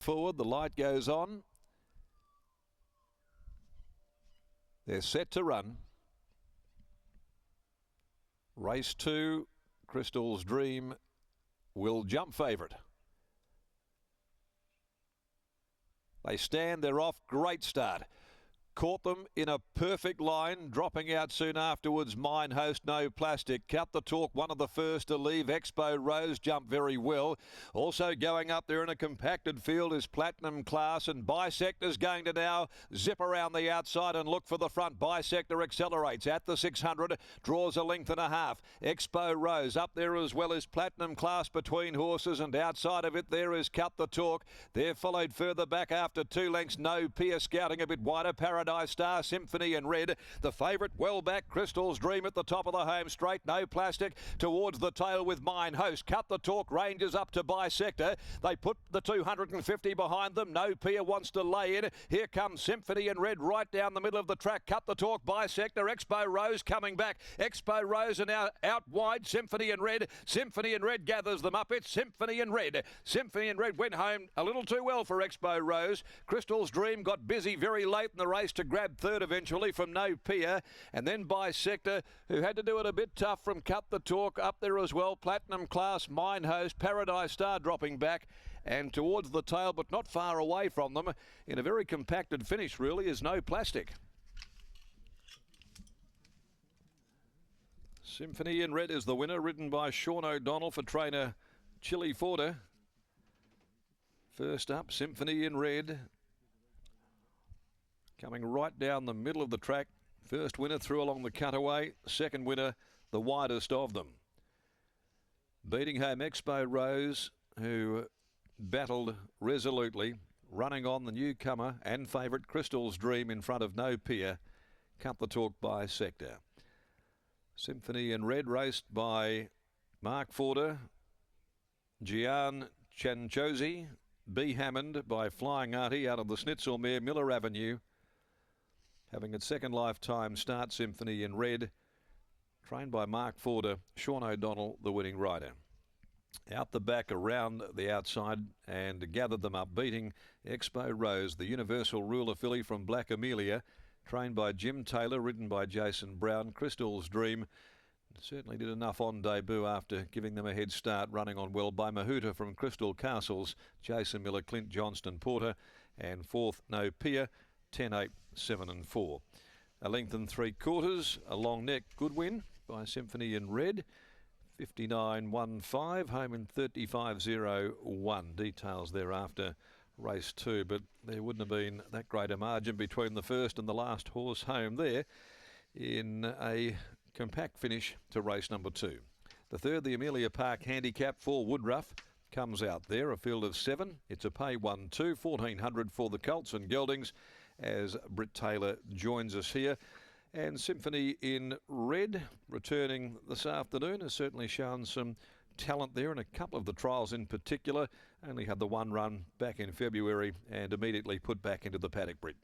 Forward, the light goes on. They're set to run. Race 2, Crystal's Dream will jump favourite. They stand, they're off, great start. Caught them in a perfect line, dropping out soon afterwards. Mine Host, No Plastic. Cut the Talk, one of the first to leave. Expo Rose jumped very well. Also going up there in a compacted field is Platinum Class, and Bisector's going to now zip around the outside and look for the front. Bisector accelerates at the 600, draws a length and a half. Expo Rose up there as well as Platinum Class between horses, and outside of it there is Cut the Talk. They're followed further back after 2 lengths. No Pier scouting a bit wider. Paradise Star, Symphony and Red. The favourite well back, Crystal's Dream at the top of the home straight. No Plastic towards the tail with Mine Host. Cut the Talk ranges up to Bisector. They put the 250 behind them. No Pier wants to lay in. Here comes Symphony and Red right down the middle of the track. Cut the Talk, Bisector, Expo Rose coming back. Expo Rose are now out wide. Symphony and Red. Symphony and Red gathers them up. It's Symphony and Red. Symphony and Red went home a little too well for Expo Rose. Crystal's Dream got busy very late in the race to grab third eventually from No Pier, and then Bisector, who had to do it a bit tough from Cut the Talk up there as well. Platinum Class, Mine Host, Paradise Star dropping back and towards the tail, but not far away from them in a very compacted finish really is No Plastic. Symphony in Red is the winner, ridden by Sean O'Donnell for trainer Chili Forder. First up, Symphony in Red. Coming right down the middle of the track. First winner through along the cutaway. Second winner, the widest of them. Beating home Expo Rose, who battled resolutely. Running on the newcomer and favourite Crystal's Dream in front of No Pier. Cut the Talk Bisector. Symphony in Red raced by Mark Forder, Gian Chanchosi, B. Hammond by Flying Artie out of the Schnitzel mare Miller Avenue. Having its second lifetime start, Symphony in Red, trained by Mark Forder, Sean O'Donnell, the winning rider. Out the back, around the outside, and gathered them up, beating Expo Rose, the Universal Ruler filly from Black Amelia, trained by Jim Taylor, ridden by Jason Brown. Crystal's Dream certainly did enough on debut after giving them a head start, running on well by Mahuta from Crystal Castles, Jason Miller, Clint Johnston Porter, and fourth No Pier. 10, 8, 7 and 4. A length and 3/4, a long neck, good win by Symphony in Red. 59.15, home in 35.01. Details thereafter race 2, but there wouldn't have been that great a margin between the first and the last horse home there in a compact finish to race number 2. The third, the Amelia Park Handicap for Woodruff, comes out there, a field of 7. It's a pay 1-2, 1400 for the Colts and Geldings, as Britt Taylor joins us here. And Symphony in Red, returning this afternoon, has certainly shown some talent there in a couple of the trials in particular. Only had the one run back in February and immediately put back into the paddock, Britt.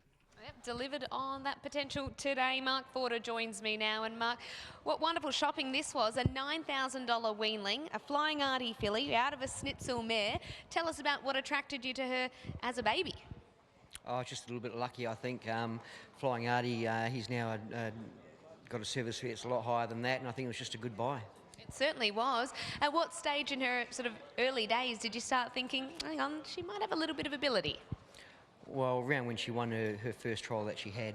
Yep, delivered on that potential today. Mark Forder joins me now. And Mark, what wonderful shopping this was. A $9,000 weanling, a Flying Artie filly out of a Schnitzel mare. Tell us about what attracted you to her as a baby. Oh, just a little bit lucky, I think. Flying Artie, he's now got a service fee that's a lot higher than that, and I think it was just a good buy. It certainly was. At what stage in her sort of early days did you start thinking, hang on, she might have a little bit of ability? Well, around when she won her first trial that she had,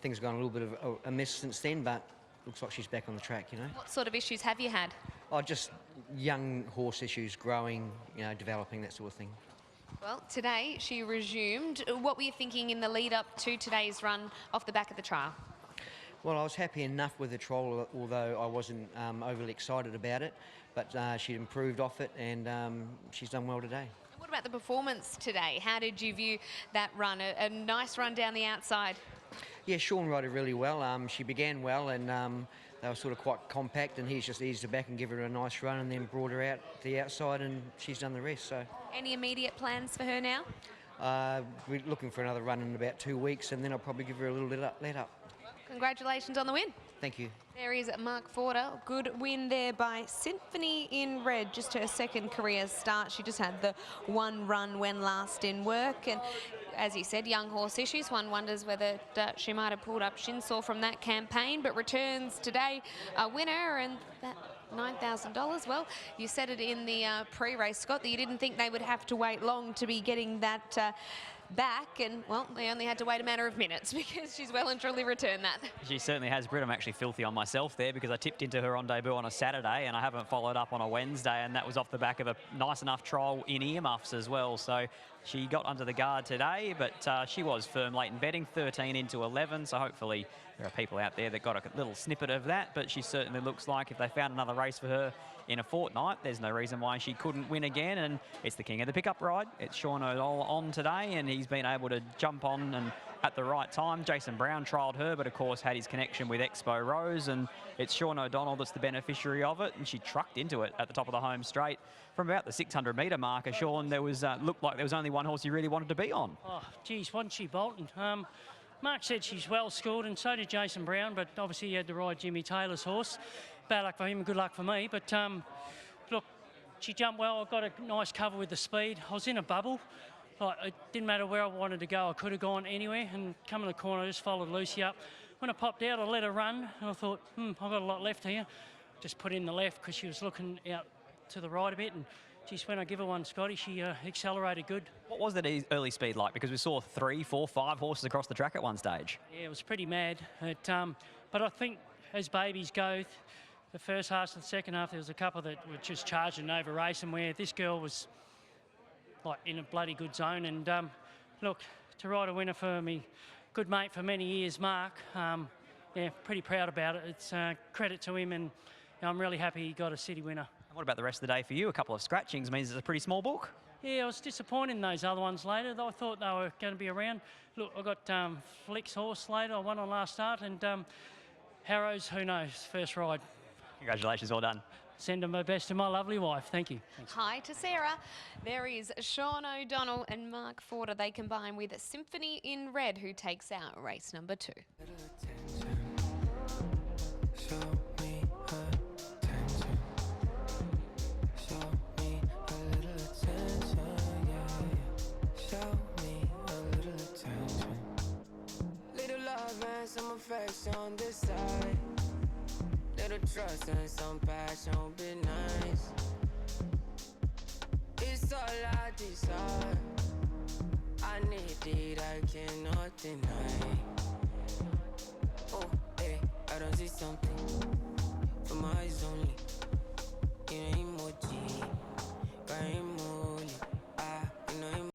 things have gone a little bit of amiss since then, but looks like she's back on the track, you know. What sort of issues have you had? Oh, just young horse issues, growing, you know, developing, that sort of thing. Well, today she resumed. What were you thinking in the lead up to today's run off the back of the trial? Well, I was happy enough with the trial, although I wasn't overly excited about it, but she improved off it, and she's done well today. What about the performance today? How did you view that run? A nice run down the outside. Yeah, Sean rode her really well. She began well, and they were sort of quite compact, and he's just eased her back and given her a nice run, and then brought her out to the outside, and she's done the rest. So, any immediate plans for her now? We're looking for another run in about 2 weeks, and then I'll probably give her a little let up. Congratulations on the win. Thank you. There is Mark Forder. Good win there by Symphony in Red. Just her second career start. She just had the one run when last in work. And as he said, young horse issues. One wonders whether she might have pulled up shin sore from that campaign, but returns today a winner, and that $9,000. Well, you said it in the pre-race, Scott, that you didn't think they would have to wait long to be getting that back, and well, they only had to wait a matter of minutes because she's well and truly returned that. She certainly has, Britt. I'm actually filthy on myself there because I tipped into her on debut on a Saturday and I haven't followed up on a Wednesday, and that was off the back of a nice enough trial in earmuffs as well. So she got under the guard today, but she was firm late in betting, 13 into 11, so hopefully there are people out there that got a little snippet of that, but she certainly looks like if they found another race for her in a fortnight, there's no reason why she couldn't win again. And it's the king of the pickup ride. It's Sean O'Donnell on today, and he's been able to jump on and at the right time. Jason Brown trialled her, but of course had his connection with Expo Rose, and it's Sean O'Donnell that's the beneficiary of it, and she trucked into it at the top of the home straight from about the 600-metre marker. Sean, there was looked like there was only one horse you really wanted to be on. Oh, geez, wasn't she bolting? Mark said she's well schooled, and so did Jason Brown, but obviously he had to ride Jimmy Taylor's horse. Bad luck for him and good luck for me, but look, she jumped well. I got a nice cover with the speed. I was in a bubble. Like, it didn't matter where I wanted to go. I could have gone anywhere, and coming to the corner, I just followed Lucy up. When I popped out, I let her run, and I thought, I've got a lot left here. Just put in the left because she was looking out to the right a bit, and geez, when I give her one, Scotty, she accelerated good. What was that early speed like? Because we saw 3, 4, 5 horses across the track at one stage. Yeah, it was pretty mad. But I think as babies go, the first half to the second half, there was a couple that were just charging over racing, where this girl was like in a bloody good zone. And look, to ride a winner for me, good mate for many years, Mark. Yeah, pretty proud about it. It's credit to him, and I'm really happy he got a city winner. And what about the rest of the day for you? A couple of scratchings means it's a pretty small book. Yeah, I was disappointed in those other ones later. I thought they were going to be around. Look, I got Flick's horse later. I won on last start, and Harrow's, who knows, first ride. Congratulations, all done. Send them my best to my lovely wife. Thank you. Thanks. Hi to Sarah. There is Sean O'Donnell and Mark Forder. They combine with Symphony in Red, who takes out race number 2. Some affection on this side, little trust and some passion would be nice. It's all I desire. I need it, I cannot deny. Oh, hey, I don't see something from my eyes only.